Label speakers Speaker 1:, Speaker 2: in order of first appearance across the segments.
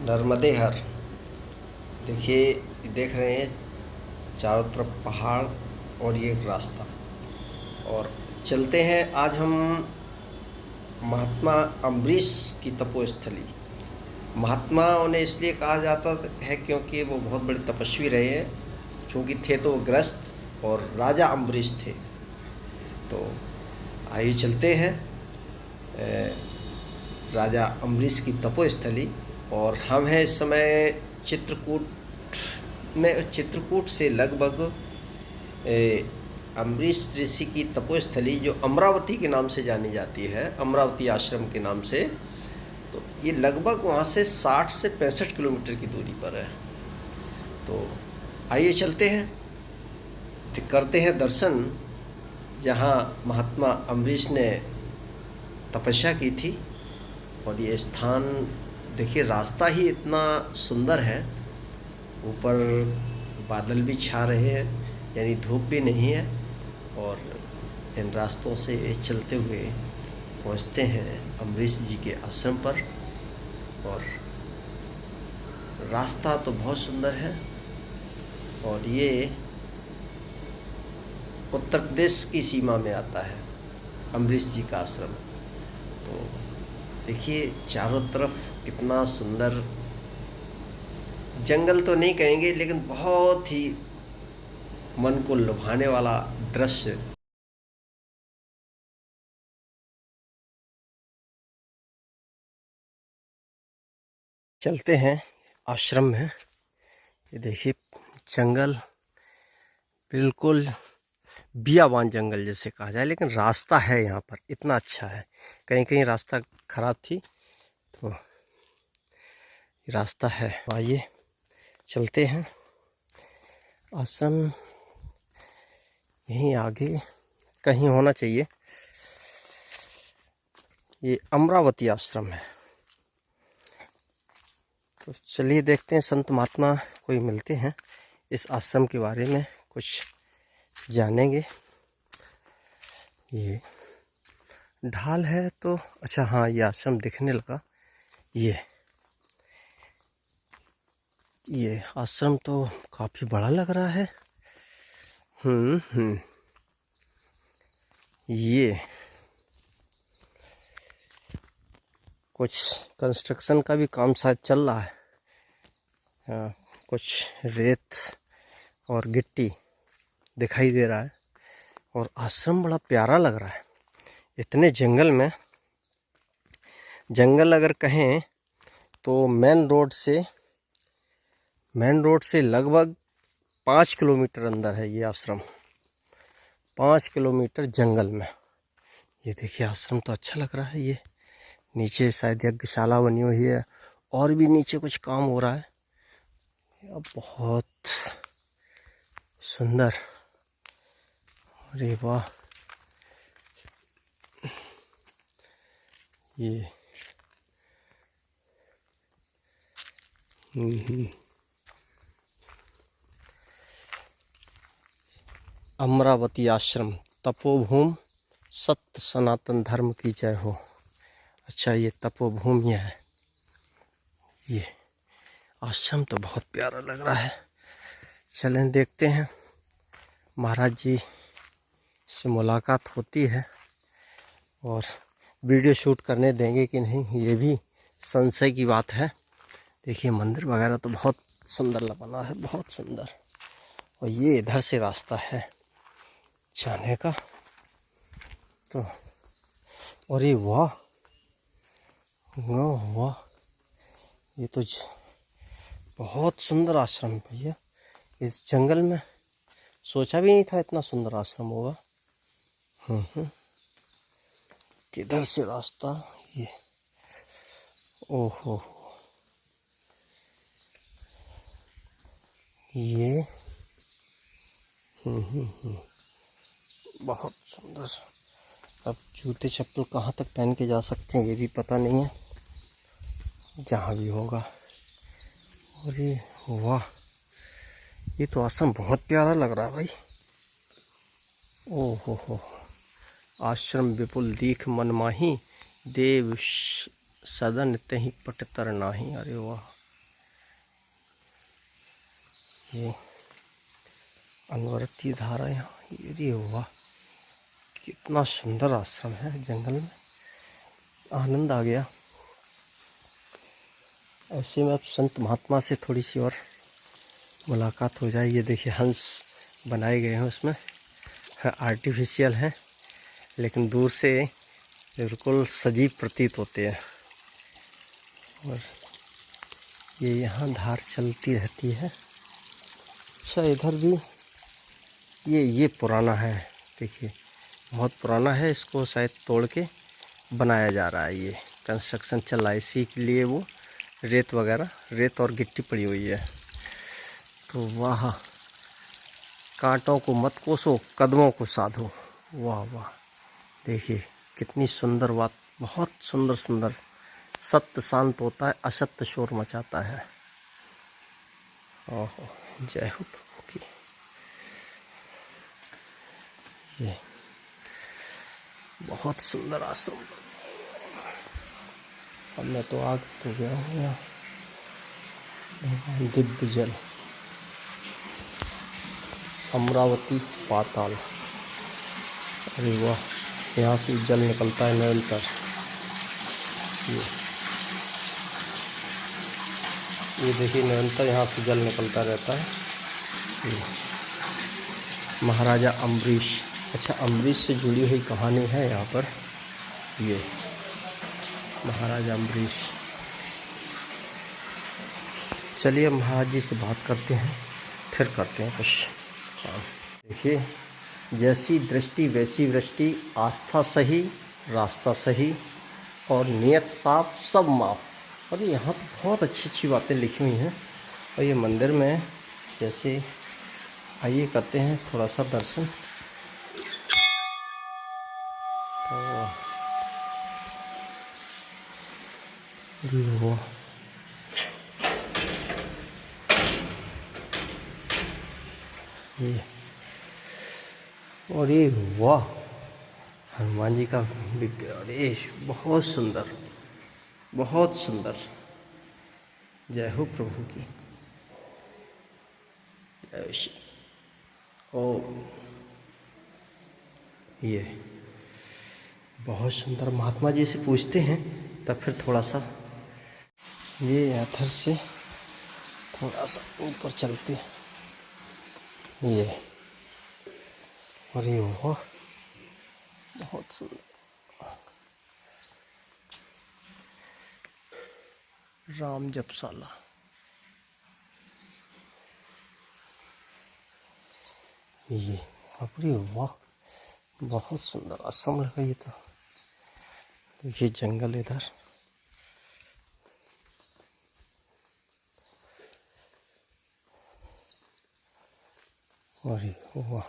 Speaker 1: नर्मदे हर। देखिए, देख रहे हैं चारों तरफ पहाड़ और ये एक रास्ता। और चलते हैं आज हम महात्मा अम्बरीश की तपोस्थली। महात्मा उन्हें इसलिए कहा जाता है क्योंकि वो बहुत बड़े तपस्वी रहे हैं। चूँकि थे तो वो ग्रस्त और राजा अम्बरीश थे। तो आइए चलते हैं राजा अम्बरीश की तपोस्थली। और हम हैं इस समय चित्रकूट से लगभग अम्बरीश ऋषि की तपोस्थली जो अमरावती के नाम से जानी जाती है, अमरावती आश्रम के नाम से। तो ये लगभग वहाँ से 60 से 65 किलोमीटर की दूरी पर है। तो आइए चलते हैं, करते हैं दर्शन जहाँ महात्मा अम्बरीश ने तपस्या की थी। और ये स्थान देखिए, रास्ता ही इतना सुंदर है। ऊपर बादल भी छा रहे हैं, यानी धूप भी नहीं है। और इन रास्तों से चलते हुए पहुंचते हैं अम्बरीश जी के आश्रम पर। और रास्ता तो बहुत सुंदर है। और ये उत्तर प्रदेश की सीमा में आता है अम्बरीश जी का आश्रम। तो देखिए चारों तरफ कितना सुंदर, जंगल तो नहीं कहेंगे लेकिन बहुत ही मन को लुभाने वाला दृश्य। चलते हैं आश्रम में। ये देखिए जंगल, बिल्कुल बियाबान जंगल जैसे कहा जाए, लेकिन रास्ता है यहाँ पर इतना अच्छा है। कहीं कहीं रास्ता खराब थी, तो रास्ता है। आइए चलते हैं। आश्रम यहीं आगे कहीं होना चाहिए। ये अमरावती आश्रम है। तो चलिए देखते हैं, संत महात्मा कोई मिलते हैं, इस आश्रम के बारे में कुछ जानेंगे। ये ढाल है तो अच्छा, हाँ ये आश्रम दिखने लगा। ये आश्रम तो काफ़ी बड़ा लग रहा है। ये कुछ कंस्ट्रक्शन का भी काम शायद चल रहा है। कुछ रेत और गिट्टी दिखाई दे रहा है। और आश्रम बड़ा प्यारा लग रहा है। इतने जंगल अगर कहें तो मेन रोड से लगभग 5 किलोमीटर अंदर है ये आश्रम। 5 किलोमीटर जंगल में। ये देखिए आश्रम तो अच्छा लग रहा है। ये नीचे शायद यज्ञशाला बनी हुई है, और भी नीचे कुछ काम हो रहा है। बहुत सुंदर। अरे वाह, ये अमरावती आश्रम, तपोभूमि, सत्य सनातन धर्म की जय हो। अच्छा, ये तपोभूमि है। ये आश्रम तो बहुत प्यारा लग रहा है। चलें देखते हैं, महाराज जी से मुलाकात होती है और वीडियो शूट करने देंगे कि नहीं, ये भी संशय की बात है। देखिए मंदिर वगैरह तो बहुत सुंदर बना है, बहुत सुंदर। और ये इधर से रास्ता है जाने का। तो अरे वाह वाह वाह, ये तो बहुत सुंदर आश्रम है भैया। इस जंगल में सोचा भी नहीं था इतना सुंदर आश्रम होगा। किधर से रास्ता ये, ओहो, ये बहुत सुंदर। अब जूते चप्पल कहाँ तक पहन के जा सकते हैं ये भी पता नहीं है, जहाँ भी होगा। अरे वाह, ये तो आश्रम बहुत प्यारा लग रहा है भाई। ओहो हो, आश्रम विपुल दीख मन माही, देव सदन तही पट तर नाही। अरे वाह, ये अनवरती धारा यहाँ, ये वाह कितना सुंदर आश्रम है जंगल में, आनंद आ गया। ऐसे में अब संत महात्मा से थोड़ी सी और मुलाकात हो जाए। ये देखिए हंस बनाए गए हैं, उसमें आर्टिफिशियल हैं लेकिन दूर से बिल्कुल सजीव प्रतीत होते हैं। और ये यहाँ धार चलती रहती है। अच्छा इधर भी ये पुराना है, देखिए बहुत पुराना है, इसको शायद तोड़ के बनाया जा रहा है। ये कंस्ट्रक्शन चल रहा है, इसी के लिए वो रेत वगैरह, रेत और गिट्टी पड़ी हुई है। तो वाह, कांटों को मत कोसो, कदमों को साधो। वाह वाह, देखिए कितनी सुंदर बात, बहुत सुंदर सुंदर। सत्य शांत होता है, असत्य शोर मचाता है। ओहो, जय हो प्रभु की। ये बहुत सुंदर आश्रम। अब मैं तो आग तो गया हूँ यहाँ। दिव्य जल, अमरावती पाताल। अरे वाह, यहाँ से जल निकलता है निरंतर। ये देखिए निरंतर यहाँ से जल निकलता रहता है। महाराजा अम्बरीश, अच्छा अम्बरीश से जुड़ी हुई कहानी है यहाँ पर। ये महाराजा अम्बरीश। चलिए महाराज जी से बात करते हैं, फिर करते हैं कुछ। देखिए जैसी दृष्टि वैसी वृष्टि, आस्था सही रास्ता सही और नियत साफ सब माफ। और यहाँ तो बहुत अच्छी अच्छी बातें लिखी हुई हैं। और ये मंदिर में जैसे आइए करते हैं थोड़ा सा दर्शन। वाह, ये और ये वाह, हनुमान जी का विग्रह। अरे बहुत सुंदर, बहुत सुंदर। जय हो प्रभु की। जय श्री। ओ ये बहुत सुंदर। महात्मा जी से पूछते हैं तब फिर थोड़ा सा ये इधर से थोड़ा सा ऊपर चलते हैं। ये अरे वाह, बहुत सुंदर। राम जपशाला। ये अरे वाह, बहुत सुंदर आश्रम लगा ये तो। देखिए जंगल इधर। अरे वाह,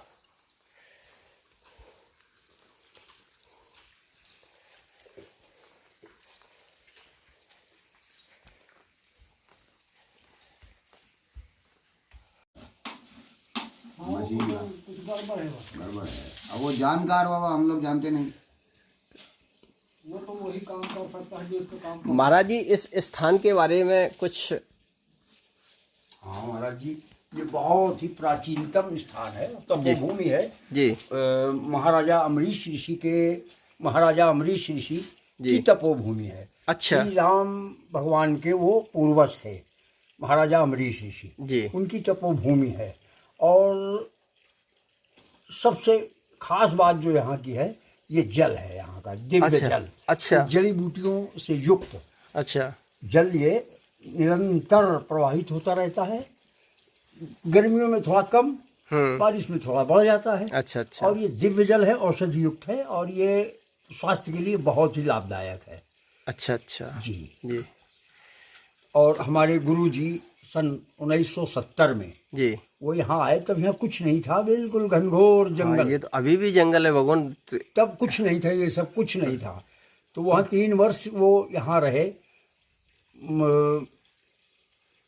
Speaker 2: गड़बड़ है। अब वो जानकार बाबा, हम लोग जानते नहीं। वो तो वही काम कर सकता है जो उसको काम।
Speaker 1: महाराज जी इस स्थान के बारे में कुछ।
Speaker 3: हाँ महाराज जी, ये बहुत ही प्राचीनतम स्थान है, तपोभूमि है
Speaker 1: जी।
Speaker 3: महाराजा अम्बरीश ऋषि के, महाराजा अम्बरीश ऋषि की तपोभूमि है।
Speaker 1: अच्छा।
Speaker 3: श्री राम भगवान के वो पूर्वज थे महाराजा अम्बरीश ऋषि
Speaker 1: जी।
Speaker 3: उनकी तपोभूमि है। और सबसे खास बात जो यहाँ की है, ये जल है यहाँ का, दिव्य
Speaker 1: अच्छा,
Speaker 3: जल।
Speaker 1: अच्छा।
Speaker 3: जड़ी बूटियों से युक्त
Speaker 1: अच्छा।
Speaker 3: जल ये निरंतर प्रवाहित होता रहता है। गर्मियों में थोड़ा कम, बारिश में थोड़ा बढ़ जाता है।
Speaker 1: अच्छा अच्छा।
Speaker 3: और ये दिव्य जल है, औषधि युक्त है और ये स्वास्थ्य के लिए बहुत ही लाभदायक है।
Speaker 1: अच्छा अच्छा
Speaker 3: जी
Speaker 1: जी।
Speaker 3: और हमारे गुरु जी सन 1970 में
Speaker 1: जी
Speaker 3: वो यहाँ आए, तब यहाँ कुछ नहीं था, बिल्कुल घनघोर जंगल।
Speaker 1: हाँ, ये तो अभी भी जंगल है भगवान।
Speaker 3: तब कुछ नहीं था, ये सब कुछ नहीं था। तो वहाँ 3 वर्ष वो यहाँ रहे।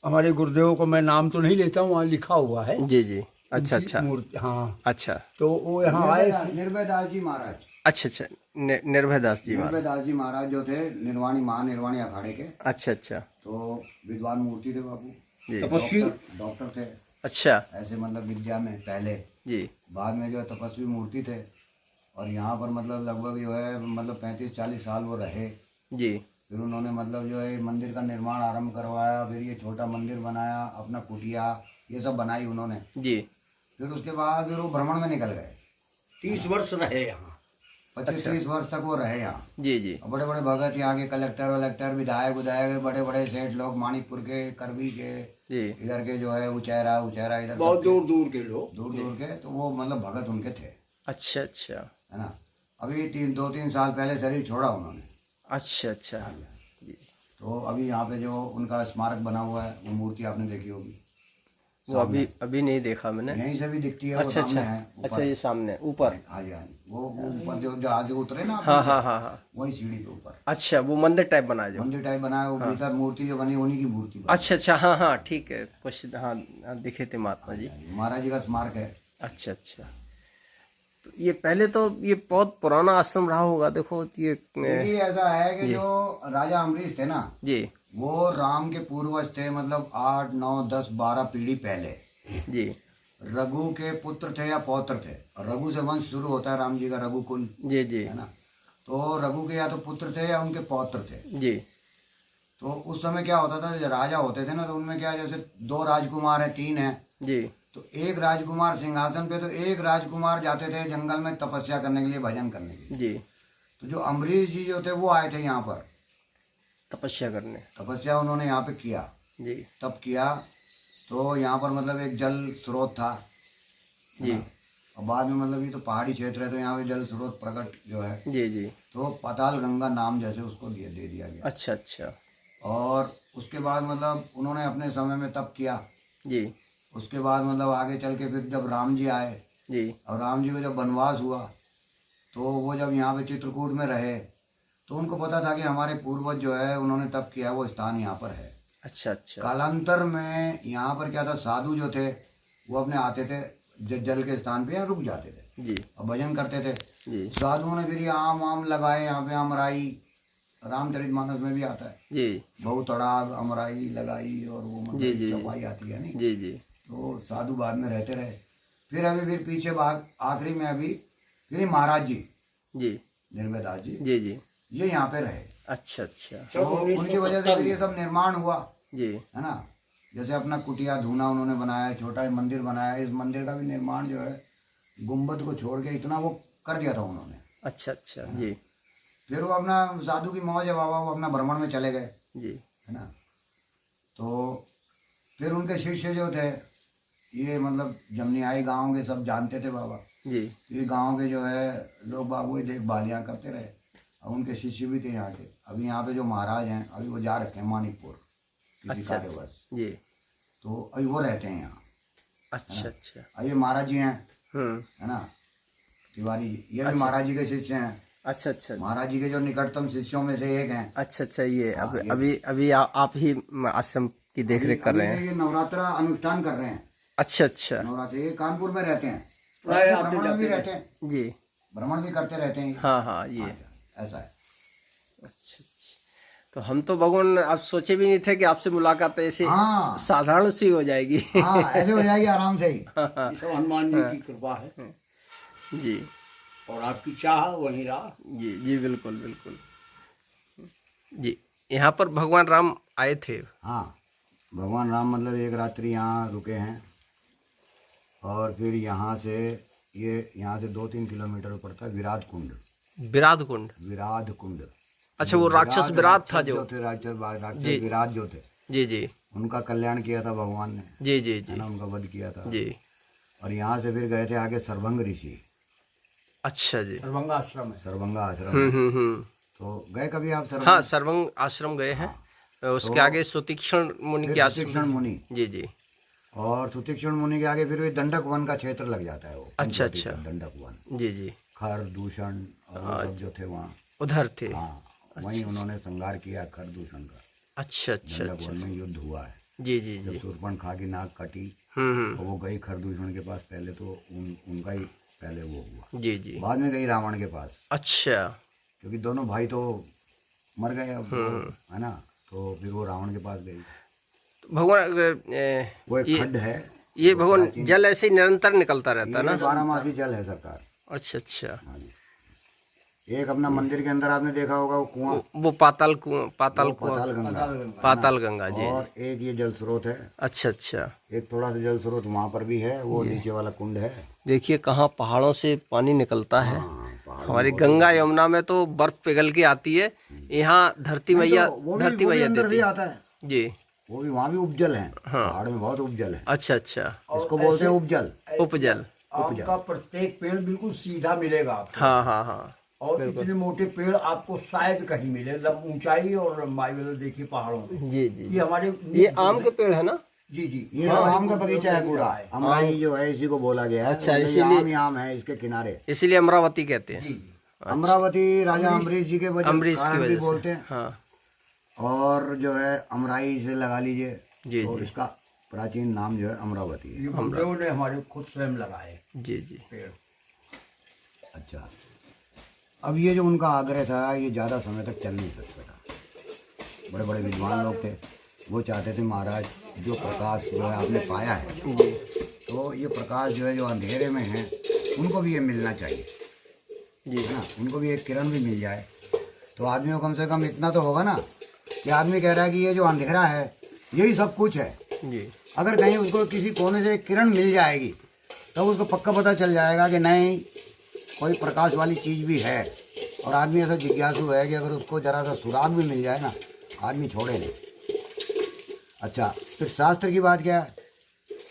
Speaker 3: हमारे गुरुदेव को मैं नाम तो नहीं लेता हूँ, वहाँ लिखा हुआ है।
Speaker 1: जी जी। अच्छा अच्छा।
Speaker 3: हाँ
Speaker 1: अच्छा।
Speaker 3: तो वो यहाँ आए।
Speaker 2: निर्भय दास जी महाराज।
Speaker 1: अच्छा अच्छा। निर्भय दास जी
Speaker 2: निर्भय दास जी महाराज जो थे निर्वाणी अखाड़े के।
Speaker 1: अच्छा अच्छा।
Speaker 2: तो विद्वान मूर्ति थे बाबू,
Speaker 3: तपस्वी
Speaker 2: डॉक्टर थे।
Speaker 1: अच्छा
Speaker 2: ऐसे मतलब विद्या में पहले।
Speaker 1: जी
Speaker 2: बाद में जो है तपस्वी मूर्ति थे, और यहाँ पर मतलब लगभग जो है मतलब 35-40 साल वो रहे।
Speaker 1: जी
Speaker 2: फिर उन्होंने मतलब जो है मंदिर का निर्माण आरंभ करवाया, फिर ये छोटा मंदिर बनाया, अपना कुटिया ये सब बनाई उन्होंने।
Speaker 1: जी।
Speaker 2: फिर उसके बाद फिर वो भ्रमण में निकल गए।
Speaker 3: 30 वर्ष रहे यहाँ।
Speaker 2: 25-30 वर्ष तक वो रहे यहाँ।
Speaker 1: जी जी
Speaker 2: बड़े बड़े भगत यहाँ के, कलेक्टर वलेक्टर, विधायक, बड़े बड़े सेठ लोग, मानिकपुर के, करवी के,
Speaker 1: जी
Speaker 2: इधर के जो है उचैरा इधर
Speaker 3: बहुत
Speaker 2: सबके,
Speaker 3: दूर दूर के लोग।
Speaker 2: दूर के, तो वो मतलब भगत उनके थे,
Speaker 1: अच्छा अच्छा
Speaker 2: है ना। अभी 2-3 साल पहले शरीर छोड़ा उन्होंने।
Speaker 1: अच्छा अच्छा जी।
Speaker 2: तो अभी यहाँ पे जो उनका स्मारक बना हुआ है, वो मूर्ति आपने देखी होगी।
Speaker 1: वो अभी नहीं देखा मैंने।
Speaker 2: यहीं से भी दिखती है।
Speaker 1: अच्छा
Speaker 2: वो सामने
Speaker 1: अच्छा
Speaker 2: है ऊपर।
Speaker 1: अच्छा, ये सामने ऊपर।
Speaker 2: हाँ जी हाँ जी, वो ऊपर जो जहाज से उतरे ना,
Speaker 1: हाँ हाँ हाँ हाँ।
Speaker 2: वही सीढ़ी पे ऊपर
Speaker 1: अच्छा, वो मंदिर टाइप बना जो।
Speaker 2: मंदिर टाइप बना है, वो भीतर मूर्ति जो बनी उन्हीं की मूर्ति बनी।
Speaker 1: अच्छा अच्छा हाँ हाँ ठीक है, कुछ हाँ दिखे थे महात्मा जी।
Speaker 2: महाराज जी का स्मारक है।
Speaker 1: अच्छा अच्छा। तो ये पहले तो ये बहुत पुराना आश्रम रहा होगा। देखो ये
Speaker 2: देखिए ऐसा है कि जो राजा अम्बरीश थे ना,
Speaker 1: जी
Speaker 2: वो राम के पूर्वज थे, मतलब 8, 9, 10, 12 पीढ़ी पहले।
Speaker 1: जी
Speaker 2: रघु के पुत्र थे या पौत्र थे, और रघु से वंश शुरू होता है राम जी का, रघुकुल,
Speaker 1: जी जी
Speaker 2: है ना। तो रघु के या तो पुत्र थे या उनके पौत्र थे।
Speaker 1: जी
Speaker 2: तो उस समय क्या होता था, जो राजा होते थे ना, तो उनमें क्या, जैसे 2 राजकुमार हैं, 3 हैं,
Speaker 1: जी
Speaker 2: तो एक राजकुमार सिंहासन पे, तो एक राजकुमार जाते थे जंगल में तपस्या करने के लिए, भजन करने के लिए।
Speaker 1: जी।
Speaker 2: तो जो अम्बरीश जी जो थे वो आए थे यहाँ पर
Speaker 1: तपस्या करने।
Speaker 2: तपस्या उन्होंने यहाँ पे किया,
Speaker 1: जी
Speaker 2: तब किया। तो यहाँ पर मतलब एक जल स्रोत था, है
Speaker 1: जी
Speaker 2: ना? और बाद में मतलब ये तो पहाड़ी क्षेत्र है, तो यहाँ पे जल स्रोत प्रकट जो है,
Speaker 1: जी जी।
Speaker 2: तो पाताल गंगा नाम जैसे उसको दे दिया गया।
Speaker 1: अच्छा अच्छा
Speaker 2: और उसके बाद मतलब उन्होंने अपने समय में तप किया।
Speaker 1: जी
Speaker 2: उसके बाद मतलब आगे चल के फिर जब राम जी आए,
Speaker 1: जी
Speaker 2: और राम जी को जब वनवास हुआ, तो वो जब यहाँ पे चित्रकूट में रहे, तो उनको पता था कि हमारे पूर्वज जो है उन्होंने तप किया, वो स्थान यहाँ पर है।
Speaker 1: अच्छा अच्छा
Speaker 2: कालांतर में यहाँ पर क्या था, साधु जो थे वो अपने आते थे जल के स्थान पे, यहाँ रुक जाते थे
Speaker 1: जी
Speaker 2: और भजन करते थे।
Speaker 1: जी
Speaker 2: साधुओं ने फिर ये आम आम लगाए यहाँ पे, अमराई, रामचरितमानस में भी आता है,
Speaker 1: जी
Speaker 2: बहुत तड़ाग अमराई लगाई, और वो
Speaker 1: जी जी
Speaker 2: मतलब चौपाई आती है नहीं।
Speaker 1: जी जी
Speaker 2: तो साधु बाद में रहते रहे। फिर पीछे भाग आखिरी में अभी फिर ये महाराज जी
Speaker 1: जी
Speaker 2: निर्भय दास जी,
Speaker 1: जी जी।
Speaker 2: ये यहाँ पे रहे।
Speaker 1: अच्छा अच्छा
Speaker 2: तो उनकी वजह से फिर ये सब निर्माण हुआ,
Speaker 1: जी
Speaker 2: है ना। जैसे अपना कुटिया धूना उन्होंने बनाया, छोटा मंदिर बनाया। इस मंदिर का भी निर्माण जो है गुम्बद को छोड़ के इतना वो कर दिया था उन्होंने।
Speaker 1: अच्छा अच्छा जी
Speaker 2: फिर वो अपना साधु की मौज है बाबा, वो अपना भ्रमण में चले गए,
Speaker 1: जी
Speaker 2: है ना। तो फिर उनके शिष्य जो थे, ये मतलब जमनियाई गांव के सब जानते थे बाबा।
Speaker 1: जी
Speaker 2: ये गांव के जो है लोग बाबू ही देखभालियाँ करते रहे, और उनके शिष्य भी थे यहाँ के। अभी यहाँ पे जो महाराज हैं, अभी वो जा रखे हैं मानिकपुर किसी
Speaker 1: अच्छा
Speaker 2: कार्यवश,
Speaker 1: जी।
Speaker 2: तो अभी वो रहते हैं यहाँ।
Speaker 1: अच्छा अच्छा
Speaker 2: अभी महाराज जी हैं,
Speaker 1: हम्म।
Speaker 2: है ना, तिवारी जी, ये भी महाराज जी के शिष्य हैं।
Speaker 1: अच्छा अच्छा अच्छा
Speaker 2: महाराज जी के जो निकटतम शिष्यों में से एक हैं।
Speaker 1: अच्छा अच्छा। ये
Speaker 2: हाँ, ये-
Speaker 1: अभी आप ही आश्रम की देख रेख कर रहे हैं।
Speaker 2: ये नवरात्रा अनुष्ठान कर रहे हैं।
Speaker 1: अच्छा अच्छा
Speaker 2: नवरात्रि ये कानपुर में रहते हैं,
Speaker 3: प्राय आते
Speaker 2: भ्रमण में भी
Speaker 3: जाते
Speaker 2: रहते हैं,
Speaker 1: जी।
Speaker 2: भ्रमण भी करते रहते हैं।
Speaker 1: हाँ हाँ ये
Speaker 2: ऐसा है।
Speaker 1: अच्छा अच्छा। तो हम तो भगवान आप सोचे भी नहीं थे कि आपसे मुलाकात ऐसे
Speaker 2: हाँ
Speaker 1: साधारण सी हो जाएगी।
Speaker 2: हाँ, ऐसे हो जाएगी आराम से ही।
Speaker 3: ये सब हनुमान जी की कृपा है,
Speaker 1: जी
Speaker 3: और आपकी चाह वही रहा।
Speaker 1: जी जी बिल्कुल बिल्कुल जी। यहाँ पर भगवान राम आए थे।
Speaker 2: हाँ, भगवान राम मतलब एक रात्रि यहाँ रुके हैं, और फिर यहाँ से यहाँ से 2-3 किलोमीटर ऊपर था विराट कुंड।
Speaker 1: विराट कुंड।
Speaker 2: विराट कुंड।
Speaker 1: अच्छा, वो राक्षस विराट था जो
Speaker 2: थे, राक्षस
Speaker 1: जी।
Speaker 2: विराट जो थे,
Speaker 1: जी जी
Speaker 2: उनका कल्याण किया था भगवान ने,
Speaker 1: जी जी
Speaker 2: है
Speaker 1: जी
Speaker 2: ना, उनका वध किया था।
Speaker 1: जी।
Speaker 2: और यहाँ से फिर गए थे आगे सरभंग ऋषि।
Speaker 1: अच्छा जी।
Speaker 3: दरभंगा आश्रम है।
Speaker 2: सरभंगा आश्रम है।
Speaker 1: हम्म।
Speaker 2: तो गए कभी आप सरभंग?
Speaker 1: हाँ, सर्वंग आश्रम गए हैं। उसके आगे सुतीक्षण मुनि के आश्रम।
Speaker 2: सुतीक्षण मुनि।
Speaker 1: जी जी।
Speaker 2: और सुतीक्षण मुनि के आगे फिर वही दंडक वन का क्षेत्र लग जाता है वो।
Speaker 1: अच्छा
Speaker 2: पंचवटी
Speaker 1: अच्छा।
Speaker 2: का दंडक वन।
Speaker 1: जी जी।
Speaker 2: खर दूषण और वो सब जो थे वहाँ,
Speaker 1: उधर थे।
Speaker 2: हाँ, वहीं उन्होंने संहार किया खर दूषण का।
Speaker 1: अच्छा अच्छा
Speaker 2: दंडक
Speaker 1: अच्छा।
Speaker 2: वन में युद्ध हुआ है।
Speaker 1: जी जी
Speaker 2: जब
Speaker 1: जी।
Speaker 2: शूर्पणखा की नाक कटी,
Speaker 1: हम्म।
Speaker 2: और वो गई खरदूषण के पास पहले, तो उनका ही पहले वो हुआ।
Speaker 1: जी जी।
Speaker 2: बाद में गई रावण के पास,
Speaker 1: अच्छा।
Speaker 2: क्योंकि दोनों भाई तो मर गए अब, तो, है ना। तो फिर वो रावण के पास गई।
Speaker 1: तो भगवान
Speaker 2: वो एक खड्ड है,
Speaker 1: ये भगवान जल ऐसे ही निरंतर निकलता रहता है ना?
Speaker 2: 12 जल है सरकार।
Speaker 1: अच्छा अच्छा।
Speaker 2: हाँ जी। एक अपना मंदिर के अंदर आपने देखा होगा वो कुआं,
Speaker 1: वो पाताल कुआं,
Speaker 2: पाताल गंगा,
Speaker 1: पाताल गंगा जी।
Speaker 2: और एक ये जल स्रोत है।
Speaker 1: अच्छा अच्छा।
Speaker 2: एक थोड़ा सा जल स्रोत वहाँ पर भी है, वो नीचे वाला कुंड है।
Speaker 1: देखिए कहाँ पहाड़ों से पानी निकलता है।
Speaker 2: हाँ, पहाड़
Speaker 1: हमारी गंगा यमुना में तो बर्फ पिघल के आती है, यहाँ धरती मैया, धरती मैया
Speaker 2: अंदर
Speaker 1: देती
Speaker 2: भी
Speaker 1: है
Speaker 2: आता है
Speaker 1: जी।
Speaker 2: वो भी, वहाँ भी उपजल है।
Speaker 1: हाँ।
Speaker 2: पहाड़ में बहुत उपजल है।
Speaker 1: अच्छा अच्छा।
Speaker 2: इसको बोलते हैं उपजल।
Speaker 1: उपजल।
Speaker 3: आपका प्रत्येक पेड़ बिल्कुल सीधा मिलेगा आपको।
Speaker 1: हाँ हाँ हाँ।
Speaker 3: और इतने मोटे पेड़ आपको शायद कहीं मिले, ऊंचाई और लंबाई में देखिए पहाड़ों में।
Speaker 1: जी जी।
Speaker 3: ये हमारे
Speaker 1: ये आम के पेड़ है ना?
Speaker 3: जी जी,
Speaker 2: ये आम का बगीचा है पूरा। अमराई जो है इसी को बोला गया है।
Speaker 1: अच्छा,
Speaker 2: तो
Speaker 1: इसीलिए
Speaker 2: आम ही आम है इसके किनारे,
Speaker 1: इसीलिए अमरावती कहते हैं।
Speaker 3: जी जी।
Speaker 2: अमरावती राजा अम्बरीश जी के
Speaker 1: अम्बरीश की
Speaker 2: कारण भी
Speaker 1: वजह
Speaker 2: बोलते
Speaker 1: से।
Speaker 2: हैं।
Speaker 1: हाँ
Speaker 2: और जो है अमराई से लगा लीजिए,
Speaker 1: जी
Speaker 2: तो
Speaker 1: जी
Speaker 2: इसका प्राचीन नाम जो है अमरावती है।
Speaker 3: ये गुरुदेव ने हमारे खुद स्वयं लगाए
Speaker 1: जी जी।
Speaker 3: पेड़।
Speaker 2: अच्छा, अब ये जो उनका आग्रह था ये ज़्यादा समय तक चल नहीं सकता था। बड़े बड़े विद्वान लोग थे, वो चाहते थे महाराज जो प्रकाश जो है आपने पाया है,
Speaker 1: जी
Speaker 2: तो ये प्रकाश जो है जो अंधेरे में है उनको भी ये मिलना चाहिए,
Speaker 1: जी।
Speaker 2: है ना, उनको भी एक किरण भी मिल जाए। तो आदमी को कम से कम इतना तो होगा ना कि आदमी कह रहा है कि ये जो अंधेरा है यही सब कुछ है।
Speaker 1: जी।
Speaker 2: अगर कहीं उसको किसी कोने से एक किरण मिल जाएगी तो उसको पक्का पता चल जाएगा कि नहीं कोई प्रकाश वाली चीज़ भी है। और आदमी ऐसा जिज्ञासु है कि अगर उसको ज़रा सा सुराग भी मिल जाए ना, आदमी छोड़े नहीं। अच्छा, फिर शास्त्र की बात क्या है,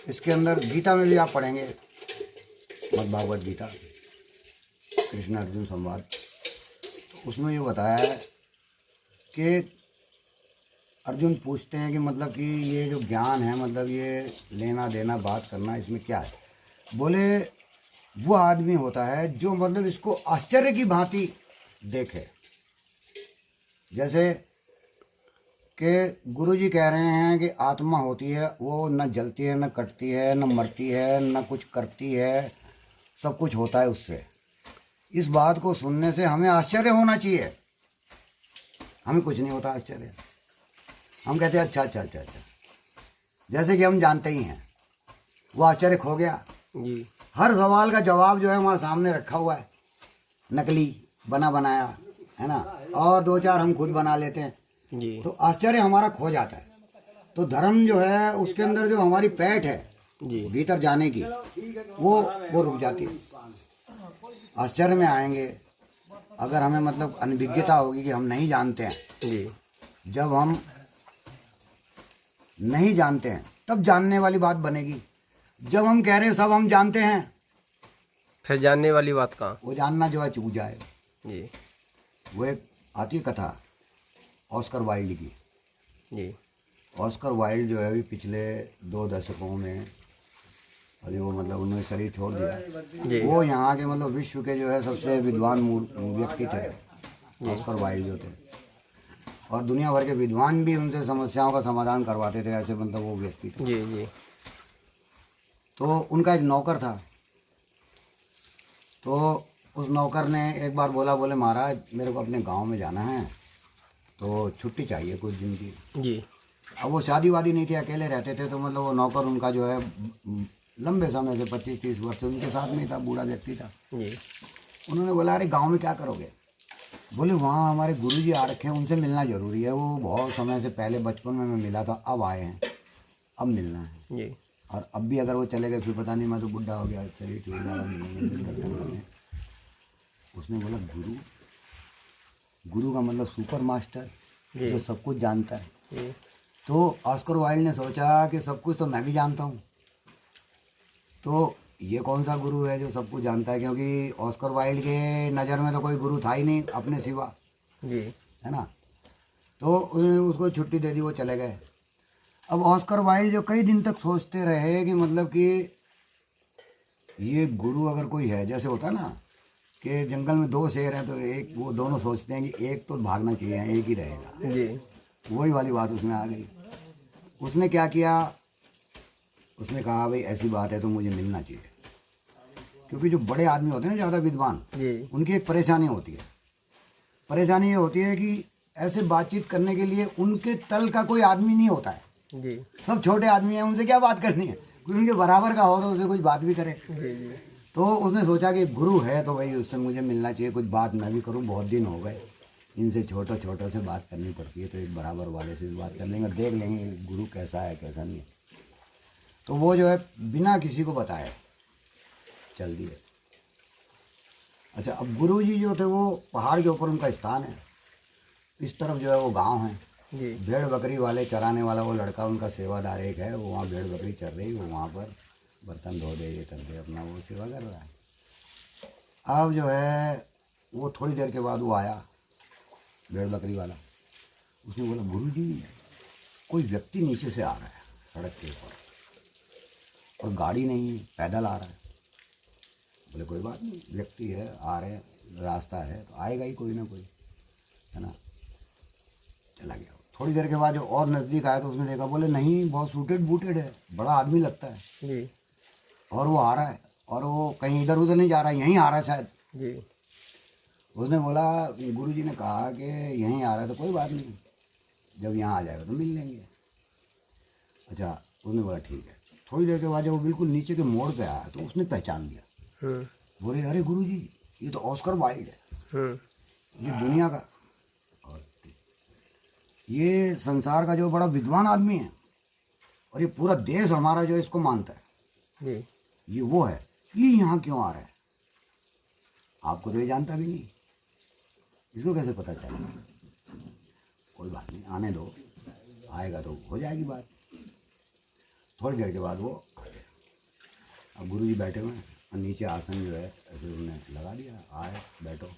Speaker 2: इसके अंदर गीता में भी आप पढ़ेंगे, भागवत गीता, कृष्ण अर्जुन संवाद, तो उसमें ये बताया है कि अर्जुन पूछते हैं कि मतलब कि ये जो ज्ञान है, मतलब ये लेना देना बात करना, इसमें क्या है? बोले वो आदमी होता है जो मतलब इसको आश्चर्य की भांति देखे। जैसे कि गुरुजी कह रहे हैं कि आत्मा होती है, वो न जलती है, न कटती है, न मरती है, न कुछ करती है, सब कुछ होता है उससे। इस बात को सुनने से हमें आश्चर्य होना चाहिए। हमें कुछ नहीं होता आश्चर्य, हम कहते हैं अच्छा अच्छा अच्छा अच्छा, जैसे कि हम जानते ही हैं। वो आश्चर्य खो गया
Speaker 1: जी।
Speaker 2: हर सवाल का जवाब जो है वहाँ सामने रखा हुआ है, नकली बना बनाया, है ना, और दो चार हम खुद बना लेते हैं,
Speaker 1: जी।
Speaker 2: तो आश्चर्य हमारा खो जाता है। तो धर्म जो है उसके अंदर जो हमारी पैठ है
Speaker 1: जी।
Speaker 2: भीतर जाने की, वो रुक जाती है। आश्चर्य में आएंगे अगर हमें मतलब अनभिज्ञता होगी कि हम नहीं जानते हैं।
Speaker 1: जी।
Speaker 2: जब हम नहीं जानते हैं तब जानने वाली बात बनेगी। जब हम कह रहे हैं सब हम जानते हैं,
Speaker 1: फिर जानने वाली बात कहाँ?
Speaker 2: वो जानना जो है चूक जाए।
Speaker 1: जी
Speaker 2: वो एक आती कथा ऑस्कर वाइल्ड की।
Speaker 1: जी।
Speaker 2: ऑस्कर वाइल्ड जो है अभी पिछले 2 दशकों में अभी वो मतलब उन्होंने शरीर छोड़ दिया।
Speaker 1: जी।
Speaker 2: वो यहाँ के मतलब विश्व के जो है सबसे विद्वान व्यक्ति थे ऑस्कर वाइल्ड जो थे, और दुनिया भर के विद्वान भी उनसे समस्याओं का समाधान करवाते थे, ऐसे मतलब वो व्यक्ति थे।
Speaker 1: जी जी।
Speaker 2: तो उनका एक नौकर था, तो उस नौकर ने एक बार बोले महाराज मेरे को अपने गांव में जाना है, तो छुट्टी चाहिए कुछ दिन की।
Speaker 1: जी।
Speaker 2: अब वो शादी वादी नहीं थी, अकेले रहते थे, तो मतलब वो नौकर उनका जो है लंबे समय से 25-30 वर्ष से उनके साथ में था, बूढ़ा व्यक्ति था।
Speaker 1: जी।
Speaker 2: उन्होंने बोला अरे गांव में क्या करोगे? बोले वहाँ हमारे गुरुजी आ रखे हैं, उनसे मिलना ज़रूरी है। वो बहुत समय से पहले बचपन में मैं मिला था, अब आए हैं, अब मिलना है।
Speaker 1: जी।
Speaker 2: और अब भी अगर वो चले गए फिर पता नहीं, मैं तो बुढ़ा हो गया, शरीर टूट जाएगा। उसने बोला गुरु का मतलब सुपर मास्टर जो सब कुछ जानता है। तो ऑस्कर वाइल्ड ने सोचा कि सब कुछ तो मैं भी जानता हूँ, तो ये कौन सा गुरु है जो सब कुछ जानता है, क्योंकि ऑस्कर वाइल्ड के नज़र में तो कोई गुरु था ही नहीं अपने सिवा,
Speaker 1: जी,
Speaker 2: है ना। तो उसको छुट्टी दे दी, वो चले गए। अब ऑस्कर वाइल्ड जो कई दिन तक सोचते रहे कि मतलब कि ये गुरु अगर कोई है, जैसे होता ना कि जंगल में 2 शेर हैं तो एक, वो दोनों सोचते हैं कि एक तो भागना चाहिए, एक ही रहेगा।
Speaker 1: जी।
Speaker 2: वही वाली बात उसमें आ गई। उसने क्या किया, उसने कहा भाई ऐसी बात है तो मुझे मिलना चाहिए, क्योंकि जो बड़े आदमी होते हैं ना, ज़्यादा विद्वान, उनकी एक परेशानी होती है। परेशानी ये होती है कि ऐसे बातचीत करने के लिए उनके तल का कोई आदमी नहीं होता है।
Speaker 1: जी।
Speaker 2: सब छोटे आदमी हैं, उनसे क्या बात करनी है, कोई उनके बराबर का हो तो उससे कुछ बात भी करे।
Speaker 3: जी जी।
Speaker 2: तो उसने सोचा कि गुरु है तो भाई उससे मुझे मिलना चाहिए, कुछ बात मैं भी करूं, बहुत दिन हो गए, इनसे छोटे छोटे से बात करनी पड़ती है, तो एक बराबर वाले से भी बात कर लेंगे, देख लेंगे गुरु कैसा है कैसा नहीं है। तो वो जो है बिना किसी को बताए चल दिए। अच्छा, अब गुरु जी जो थे वो पहाड़ के ऊपर उनका स्थान है, इस तरफ जो है वो गांव है।
Speaker 3: जी।
Speaker 2: भेड़ बकरी वाले चराने वाला वो लड़का उनका सेवादार एक है, वो वहाँ भेड़ बकरी चर रही, वो वहाँ पर बर्तन धो दे, ये कर दे, अपना वो सेवा कर रहा है। अब जो है वो थोड़ी देर के बाद वो आया भेड़ बकरी वाला, उसने बोला गुरु जी कोई व्यक्ति नीचे से आ रहा है सड़क के ऊपर और गाड़ी नहीं, पैदल आ रहा है। बोले कोई बात नहीं, व्यक्ति है, आ रहे हैं, रास्ता है तो आएगा ही कोई ना कोई, है ना। चला गया। थोड़ी देर के बाद जो और नज़दीक आया तो उसने देखा, बोले नहीं बहुत सूटेड बूटेड है, बड़ा आदमी लगता है
Speaker 3: जी
Speaker 2: और वो आ रहा है और वो कहीं इधर उधर नहीं जा रहा है, यहीं आ रहा है शायद।
Speaker 3: जी।
Speaker 2: उसने बोला गुरुजी ने कहा कि यहीं आ रहा है तो कोई बात नहीं, जब यहाँ आ जाएगा तो मिल लेंगे। अच्छा, उसने बोला ठीक है। थोड़ी देर के बाद जब वो बिल्कुल नीचे के मोड़ पे आया तो उसने पहचान लिया। बोले अरे गुरुजी ये तो ऑस्कर वाइल्ड है, ये दुनिया का और ये संसार का जो बड़ा विद्वान आदमी है और ये पूरा देश हमारा जो इसको मानता है,
Speaker 3: जी।
Speaker 2: ये वो है, ये यहाँ क्यों आ रहा है? आपको तो ये जानता भी नहीं, इसको कैसे पता चला? कोई बात नहीं, आने दो, आएगा तो हो जाएगी बात। थोड़ी देर के बाद वो आ गया। अब गुरुजी बैठे हुए हैं और नीचे आसन जो है ऐसे उन्होंने लगा दिया, आए बैठो।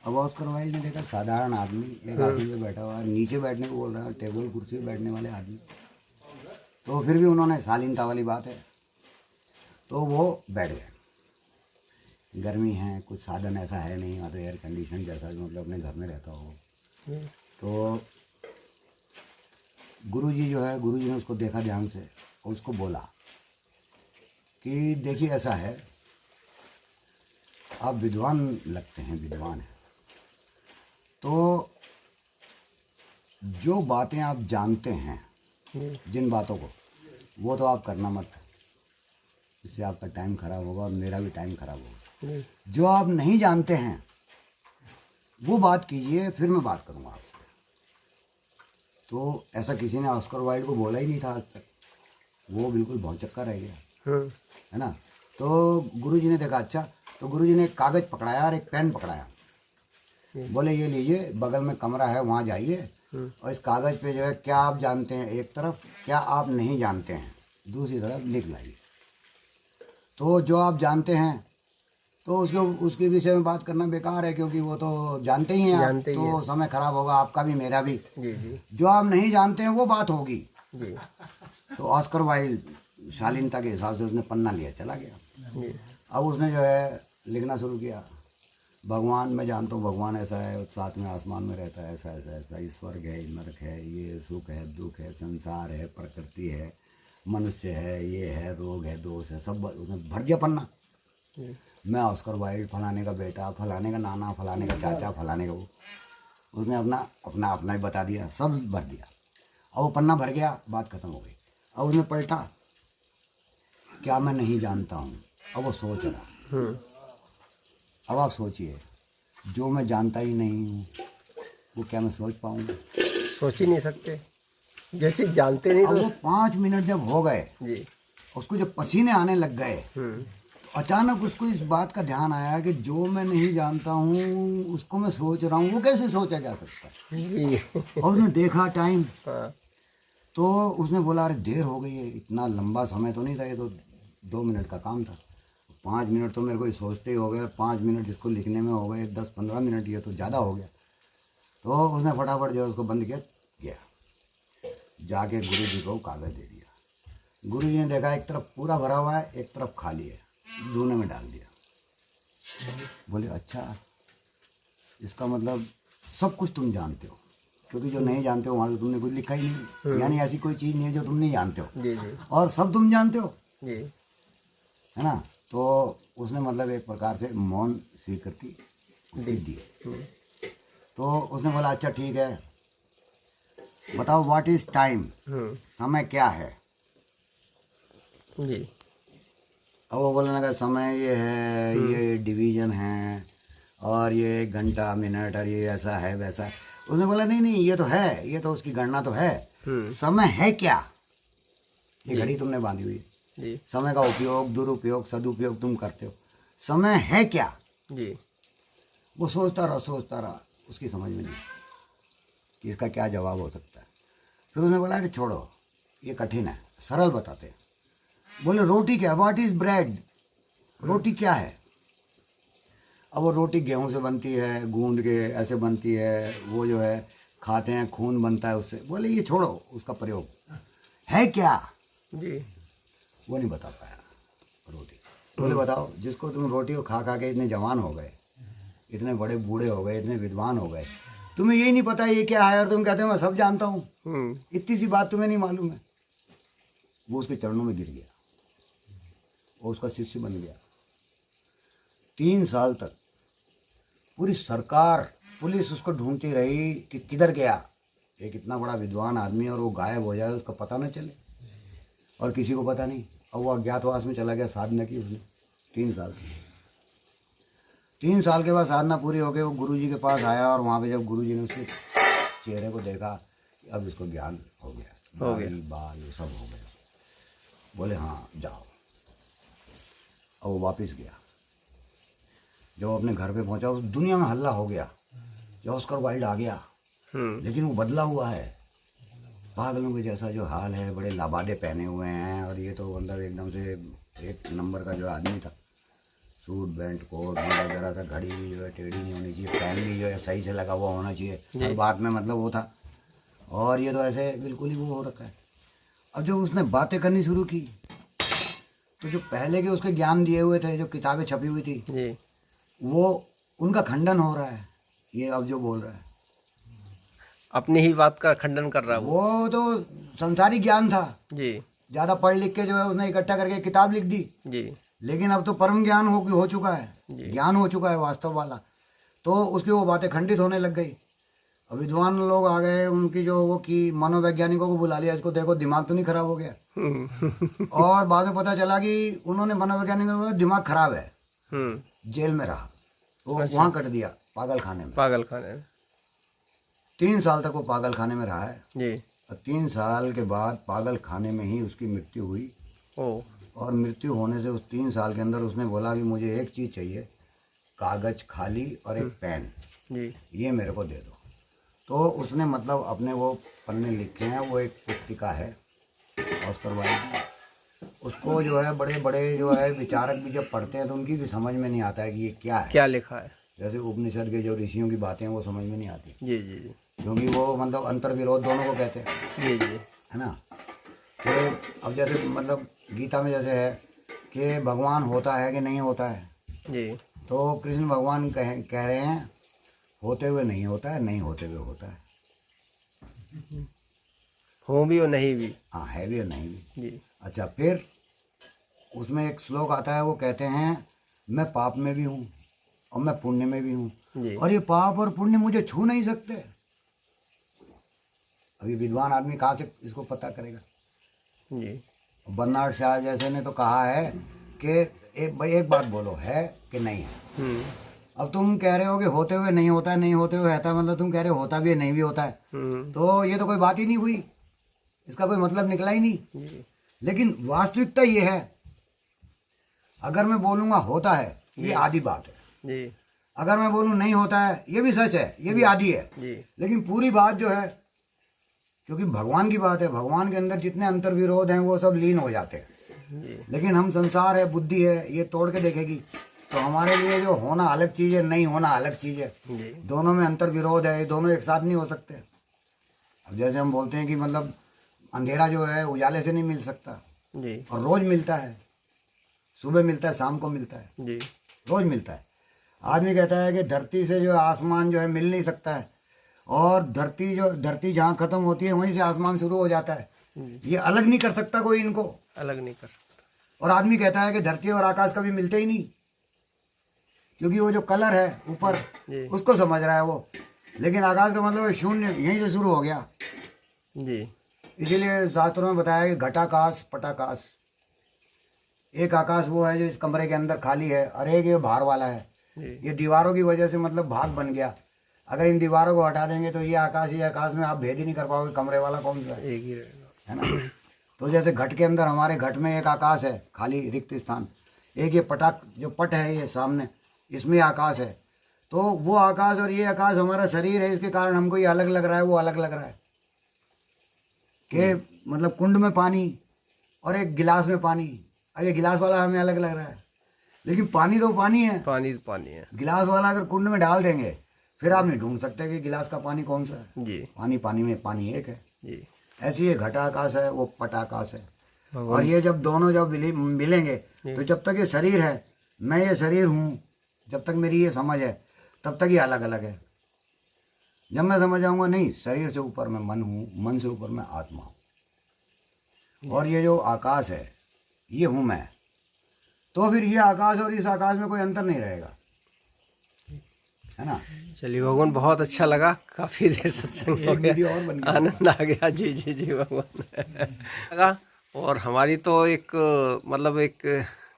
Speaker 2: अब ऑस्कर वाइल्ड ने देखा साधारण आदमी एक आसन पे बैठा हुआ है, नीचे बैठने को बोल रहा है, टेबल कुर्सी पे बैठने वाले आदमी, तो फिर भी उन्होंने शालीनता वाली बात है तो वो बैठ गए। गर्मी है, कुछ साधन ऐसा है नहीं, वहाँ तो एयर कंडीशन जैसा मतलब अपने घर में रहता हो। तो गुरुजी जो है, गुरुजी ने उसको देखा ध्यान से और उसको बोला कि देखिए ऐसा है, आप विद्वान लगते हैं, विद्वान हैं, तो जो बातें आप जानते हैं, जिन बातों को, वो तो आप करना मत, इससे आपका टाइम खराब होगा और मेरा भी टाइम खराब होगा। जो आप नहीं जानते हैं वो बात कीजिए, फिर मैं बात करूँगा आपसे। तो ऐसा किसी ने ऑस्कर वाइल्ड को बोला ही नहीं था आज तक, वो बिल्कुल बहुत चक्का रह गया, है ना। तो गुरुजी ने देखा, अच्छा, तो गुरुजी ने एक कागज़ पकड़ाया और एक पेन पकड़ाया, बोले ये लीजिए, बगल में कमरा है वहाँ जाइए और इस कागज़ पे जो है क्या आप जानते हैं एक तरफ, क्या आप नहीं जानते हैं दूसरी तरफ लिख लाइए। तो जो आप जानते हैं तो उसके विषय में बात करना बेकार है, क्योंकि वो तो जानते ही हैं आप, तो समय खराब होगा आपका भी मेरा भी।
Speaker 3: जी।
Speaker 2: जो आप नहीं जानते हैं वो बात होगी।
Speaker 3: जी।
Speaker 2: तो ऑस्कर वाइल्ड शालीनता के हिसाब से उसने पन्ना लिया, चला गया। अब उसने जो है लिखना शुरू किया, भगवान मैं जानता हूँ, भगवान ऐसा है, साथ में आसमान में रहता है, ऐसा ऐसा ऐसा, ये स्वर्ग है, नरक है, ये सुख है, दुख है, संसार है, प्रकृति है, मनुष्य है, ये है, रोग है, दोष है, सब उसने भर दिया पन्ना। मैं ऑस्कर वाइल्ड, फलाने का बेटा, फलाने का नाना, फलाने का चाचा, फलाने का वो, उसने अपना ही बता दिया, सब भर दिया। और वो पन्ना भर गया, बात खत्म हो गई। अब उसने पलटा, क्या मैं नहीं जानता हूँ? अब वो सोच रहा। अब आप सोचिए, जो मैं जानता ही नहीं हूँ वो क्या मैं सोच पाऊँगा?
Speaker 3: सोच ही नहीं सकते, जो चीज़ जानते नहीं।
Speaker 2: अब
Speaker 3: तो
Speaker 2: वो 5 मिनट जब हो गए,
Speaker 3: जी,
Speaker 2: उसको जब पसीने आने लग गए, तो अचानक उसको इस बात का ध्यान आया कि जो मैं नहीं जानता हूँ उसको मैं सोच रहा हूँ, वो कैसे सोचा जा सकता है?
Speaker 3: जी।
Speaker 2: और उसने देखा टाइम,
Speaker 3: हाँ।
Speaker 2: तो उसने बोला अरे देर हो गई है, इतना लंबा समय तो नहीं था, ये तो 2 मिनट का काम था। 5 मिनट तो मेरे को सोचते ही हो गए, 5 मिनट इसको लिखने में हो गए, 10-15 मिनट, ये तो ज़्यादा हो गया। तो उसने फटाफट जो है उसको बंद किया, गया जाके गुरु जी को कागज़ दे दिया। गुरु जी ने देखा एक तरफ पूरा भरा हुआ है, एक तरफ खाली है, दोनों में डाल दिया। बोले अच्छा, इसका मतलब सब कुछ तुम जानते हो, क्योंकि जो नहीं जानते हो वहाँ तो तुमने कुछ लिखा ही नहीं, यानी ऐसी कोई चीज़ नहीं है जो तुम नहीं जानते हो।
Speaker 3: जी जी
Speaker 2: और सब तुम जानते हो,
Speaker 3: जी।
Speaker 2: है ना। तो उसने मतलब एक प्रकार से मौन स्वीकृति दे दिए। तो उसने बोला अच्छा ठीक है, बताओ व्हाट इज टाइम, समय क्या है?
Speaker 1: जी।
Speaker 2: अब वो बोलने लगा समय ये है, ये डिवीजन है, और ये घंटा मिनट और ये ऐसा है वैसा। उसने बोला नहीं नहीं, ये तो है, ये तो उसकी गणना तो है, समय है क्या? ये घड़ी तुमने बांधी हुई है,
Speaker 1: जी
Speaker 2: समय का उपयोग दुरुपयोग सदुपयोग तुम करते हो, समय है क्या?
Speaker 1: जी।
Speaker 2: वो सोचता रहा, उसकी समझ में नहीं कि इसका क्या जवाब हो सकता है। फिर उसने बोला अरे छोड़ो, ये कठिन है, सरल बताते हैं। बोले रोटी क्या, व्हाट इज ब्रेड, रोटी क्या है? अब वो रोटी गेहूं से बनती है, गूंद के ऐसे बनती है, वो जो है खाते हैं, खून बनता है उससे। बोले ये छोड़ो, उसका प्रयोग है क्या?
Speaker 1: जी
Speaker 2: वो नहीं बता पाया रोटी। बोले बताओ, जिसको तुम रोटी को खा खा के इतने जवान हो गए, इतने बड़े बूढ़े हो गए, इतने विद्वान हो गए, तुम्हें यही नहीं पता ये क्या है, और तुम कहते हो मैं सब जानता हूँ, इतनी सी बात तुम्हें नहीं मालूम है। वो उसके चरणों में गिर गया, वो उसका शिष्य बन गया। 3 साल तक पूरी सरकार पुलिस उसको ढूंढती रही कि किधर गया, एक इतना बड़ा विद्वान आदमी और वो गायब हो जाए, उसका पता न चले, और किसी को पता नहीं। और वो अज्ञातवास में चला गया, साधना की उसने 3 साल की। 3 साल के बाद साधना पूरी हो गई, वो गुरुजी के पास आया, और वहाँ पे जब गुरुजी ने उसके चेहरे को देखा कि अब इसको ज्ञान हो गया, बाल ये सब हो गया। बोले हाँ जाओ। और वो वापस गया। जब अपने घर पे पहुंचा, उस दुनिया में हल्ला हो गया कि ऑस्कर वाइल्ड आ गया, लेकिन वो बदला हुआ है, पागलों के जैसा जो हाल है, बड़े लाबादे पहने हुए हैं, और ये तो मतलब एकदम से एक नंबर का जो आदमी था, सूट बेल्ट कोट वगैरह था, घड़ी भी जो है टेढ़ी नहीं होनी चाहिए, फैन भी जो है सही से लगा हुआ होना चाहिए, हर बात में मतलब वो था, और ये तो ऐसे बिल्कुल ही वो हो रखा है। अब जब उसने बातें करनी शुरू की, तो जो पहले के उसके ज्ञान दिए हुए थे, जो किताबें छपी हुई थी
Speaker 1: जी
Speaker 2: वो उनका खंडन हो रहा है। ये अब जो बोल रहा है
Speaker 1: अपनी ही बात का खंडन कर रहा है
Speaker 2: वो तो संसारी ज्ञान था,
Speaker 1: जी
Speaker 2: ज़्यादा पढ़ लिख के जो है उसने इकट्ठा करके किताब लिख दी।
Speaker 1: जी
Speaker 2: लेकिन अब तो परम ज्ञान हो चुका है, ज्ञान हो चुका है वास्तव वाला, तो उसकी वो बातें खंडित होने लग गई। अब विद्वान लोग आ गए, उनकी जो वो की मनोवैज्ञानिकों को बुला लिया, इसको देखो दिमाग तो नहीं खराब हो गया। और बाद में पता चला कि उन्होंने मनोवैज्ञानिकों को बोला, दिमाग खराब है, जेल में रहा वो, वहाँ कट दिया पागल खाने में।
Speaker 1: पागल खाने
Speaker 2: 3 साल तक वो पागल खाने में रहा है,
Speaker 1: जी।
Speaker 2: और 3 साल के बाद पागल खाने में ही उसकी मृत्यु हुई।
Speaker 1: ओ
Speaker 2: और मृत्यु होने से उस 3 साल के अंदर उसने बोला कि मुझे एक चीज़ चाहिए, कागज खाली और एक पेन,
Speaker 1: जी
Speaker 2: ये मेरे को दे दो। तो उसने मतलब अपने वो पन्ने लिखे हैं, वो एक पुस्तिका है ऑस्कर वाइल्ड की, उसको जो है बड़े बड़े जो है विचारक भी जब पढ़ते हैं तो उनकी भी समझ में नहीं आता है कि ये क्या है।
Speaker 1: क्या लिखा है?
Speaker 2: जैसे उपनिषद के जो ऋषियों की बातें हैं वो समझ में नहीं आती,
Speaker 1: जी जी जी
Speaker 2: क्योंकि वो मतलब अंतर विरोध दोनों को कहते हैं,
Speaker 1: जी जी
Speaker 2: है ना। तो अब जैसे मतलब गीता में जैसे है कि भगवान होता है कि नहीं होता है,
Speaker 1: जी
Speaker 2: तो कृष्ण भगवान कह रहे हैं होते हुए नहीं होता है, नहीं होते हुए होता है,
Speaker 1: हो भी और नहीं भी।
Speaker 2: हाँ है भी और नहीं भी।
Speaker 1: जी
Speaker 2: अच्छा, फिर उसमें एक श्लोक आता है, वो कहते हैं मैं पाप में भी हूँ और मैं पुण्य में भी हूँ,
Speaker 1: जी
Speaker 2: और ये पाप और पुण्य मुझे छू नहीं सकते। अभी विद्वान आदमी कहाँ से इसको पता करेगा?
Speaker 1: जी
Speaker 2: बर्नार्ड शाह जैसे ने तो कहा है कि एक बात बोलो, है कि नहीं है। अब तुम कह रहे हो कि होते हुए नहीं होता है, नहीं होते हुए रहता है, मतलब तुम कह रहे हो होता भी है नहीं भी होता है, तो ये तो कोई बात ही नहीं हुई, इसका कोई मतलब निकला ही नहीं। लेकिन वास्तविकता ये है, अगर मैं बोलूँगा होता है ये आधी बात है,
Speaker 1: जी
Speaker 2: अगर मैं बोलूँ नहीं होता है ये भी सच है, ये भी आधी है,
Speaker 1: जी
Speaker 2: लेकिन पूरी बात जो है, क्योंकि भगवान की बात है, भगवान के अंदर जितने अंतर विरोध हैं वो सब लीन हो जाते हैं।
Speaker 1: जी
Speaker 2: लेकिन हम संसार है, बुद्धि है, ये तोड़ के देखेगी तो हमारे लिए जो होना अलग चीज़ है, नहीं होना अलग चीज़ है,
Speaker 1: जी
Speaker 2: दोनों में अंतर विरोध है, ये दोनों एक साथ नहीं हो सकते। अब जैसे हम बोलते हैं कि मतलब अंधेरा जो है उजाले से नहीं मिल सकता,
Speaker 1: जी
Speaker 2: और रोज़ मिलता है, सुबह मिलता है, शाम को मिलता है,
Speaker 1: जी
Speaker 2: रोज़ मिलता है। आदमी कहता है कि धरती से जो आसमान जो है मिल नहीं सकता है, और धरती जहाँ ख़त्म होती है वहीं से आसमान शुरू हो जाता है, ये अलग नहीं कर सकता कोई इनको,
Speaker 1: अलग नहीं कर सकता।
Speaker 2: और आदमी कहता है कि धरती और आकाश कभी मिलते ही नहीं, क्योंकि वो जो कलर है ऊपर उसको समझ रहा है वो, लेकिन आकाश का मतलब शून्य यहीं से शुरू हो गया।
Speaker 1: जी
Speaker 2: इसीलिए शास्त्रों में बताया कि घटाकाश पटाकाश, एक आकाश वो है जो इस कमरे के अंदर खाली है, और एक ये बाहर वाला है। ये दीवारों की वजह से मतलब भाग बन गया। अगर इन दीवारों को हटा देंगे तो ये आकाश में आप भेद ही नहीं कर पाओगे कमरे वाला कौन सा है,
Speaker 1: एक ही रहेगा,
Speaker 2: है ना। तो जैसे घट के अंदर, हमारे घट में एक आकाश है खाली रिक्त स्थान, एक ये पटाक जो पट है ये सामने, इसमें आकाश है। तो वो आकाश और ये आकाश हमारा शरीर है, इसके कारण हमको ये अलग लग रहा है, वो अलग लग रहा है कि मतलब कुंड में पानी और एक गिलास में पानी, और ये गिलास वाला हमें अलग लग रहा है, लेकिन पानी तो पानी है।
Speaker 1: पानी तो पानी है
Speaker 2: गिलास वाला अगर कुंड में डाल देंगे फिर आप नहीं ढूंढ सकते कि गिलास का पानी कौन सा है।
Speaker 1: जी
Speaker 2: पानी में पानी एक है।
Speaker 1: जी।
Speaker 2: ऐसी ये घटाकाश है, वो पटाकाश है। और ये जब दोनों जब मिलेंगे तो जब तक ये शरीर है, मैं ये शरीर हूँ, जब तक मेरी ये समझ है तब तक ये अलग अलग है। जब मैं समझ जाऊंगा नहीं, शरीर से ऊपर मैं मन हूँ, मन से ऊपर मैं आत्मा हूँ, और ये जो आकाश है ये हूँ मैं, तो फिर ये आकाश और इस आकाश में कोई अंतर नहीं रहेगा, है ना।
Speaker 1: चलिए भगवान, बहुत अच्छा लगा, काफ़ी देर सत्संग हो गया, आनंद आ गया। जी जी जी भगवान लगा। और हमारी तो एक मतलब एक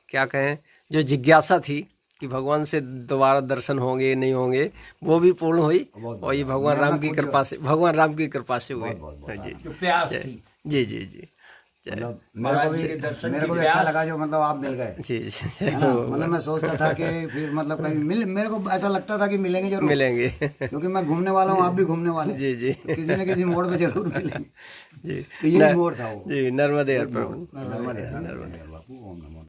Speaker 1: क्या कहें, जो जिज्ञासा थी कि भगवान से दोबारा दर्शन होंगे नहीं होंगे, वो भी पूर्ण हुई, और ये भगवान राम की कृपा से, भगवान राम की कृपा से हुए। जी
Speaker 3: प्यास थी।
Speaker 1: जी जी जी।
Speaker 2: मतलब मेरे को भी अच्छा लगा जो मतलब आप मिल गए।
Speaker 1: जी
Speaker 2: है ना? मतलब मैं सोचता था कि फिर मतलब कहीं मेरे को ऐसा लगता था कि मिलेंगे जरूर,
Speaker 1: मिलेंगे
Speaker 2: क्योंकि मैं घूमने वाला हूँ, आप भी घूमने वाले।
Speaker 1: जी जी।
Speaker 2: तो किसी न किसी मोड़ पे जरूर मिलेंगे।
Speaker 1: जी
Speaker 2: तो ये मोड़ था वो।
Speaker 1: जी। नर्मदे हर प्रभु।
Speaker 2: नर्मदे बापू, ओम नमो